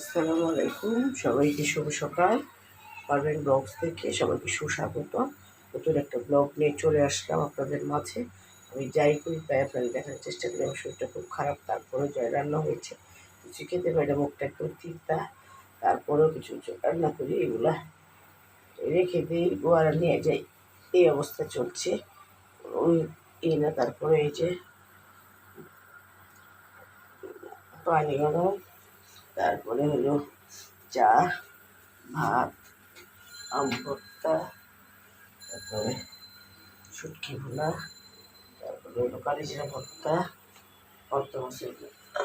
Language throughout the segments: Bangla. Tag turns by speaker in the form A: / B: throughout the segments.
A: আসসালামু আলাইকুম, সবাইকে শুভ সকাল। পারভীন ব্লগস থেকে সবাইকে সুস্বাগত। নতুন একটা ব্লগ নিয়ে চলে আসলাম আপনাদের মাঝে। আমি যাই করি তাই আপনাদের দেখার চেষ্টা করি। আমার শরীরটা খুব খারাপ, তারপরেও যাই রান্না হয়েছে কিছু খেতে পারি না, মুখটা একটু তিতা, তারপরেও কিছু কিছু রান্না করি, এগুলা রেখে দিই, গোয়ারা নিয়ে যাই, এই অবস্থা চলছে। ওই এই না, তারপরে এই যে পানি গরম, তারপরে হলো চা, ভাত, আম ভর্তা, তারপরে শুটকি ভুনা, তারপরে হলো কালিজিরা ভর্তা, ভর্তা মাছের ভর্তা,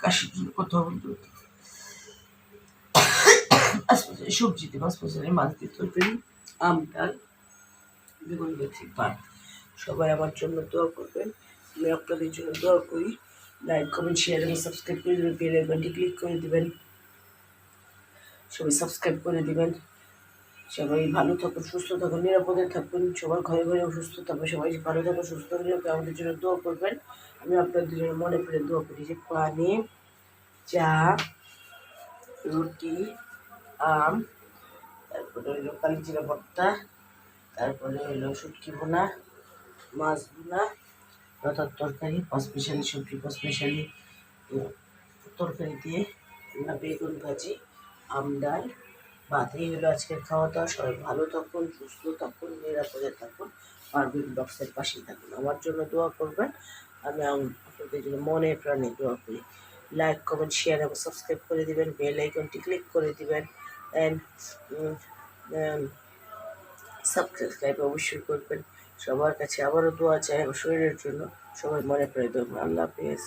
A: কাশির জন্য কোথাও বলতে সবজিতে মাছ পছন্দ, মাছ দিয়ে তরকারি, আম ডাল, বেগুন বেশি ভাত। সবাই আমার জন্য দোয়া করবেন, আমি আপনাদের জন্য দোয়া করি। লাইক কমেন্ট শেয়ার এবং সাবস্ক্রাইব করে দেবেন, বেল আইকনটি ক্লিক করে দেবেন, সবাই সাবস্ক্রাইব করে দেবেন। সবাই ভালো থাকুন, সুস্থ থাকুন, নিরাপদে থাকুন, সবার ঘরে ঘরে সুস্থ থাকবে, সবাই ভালো থাকুন, সুস্থ থাকলে আমাদের জন্য দোয়া করবেন। আমি আপনাদের জন্য মনে করে দোয়া করি যে পানি, চা, রুটি, আম, তারপরে হইলো কালিজিরা ভর্তা, তারপরে হইলো শুটকি ভুনা, মাছ ভুনা, লতার তরকারি, পাঁচ স্পেশালি সবজি, পাঁচ স্পেশালি তরকারি দিয়ে বেগুন ভাজি, আম ডাল, ভাত। এই হলো আজকের খাওয়া দাওয়া। সবাই ভালো থাকুন, সুস্থ থাকুন, নিরাপদে থাকুন, পারভীন ব্লগসের পাশেই থাকুন। আমার জন্য দোয়া করবেন, আমি আপনাদের জন্য মনে প্রাণে দোয়া করি। লাইক কমেন্ট শেয়ার এবং সাবস্ক্রাইব করে দিবেন, বেল আইকনটি ক্লিক করে দিবেন, অ্যান্ড সাবস্ক্রাইব অবশ্যই করবেন। সবার কাছে আবারও দোয়া চাই আমার শরীরের জন্য। সবাই মনে করে দেবেন। আল্লাহ হাফিজ।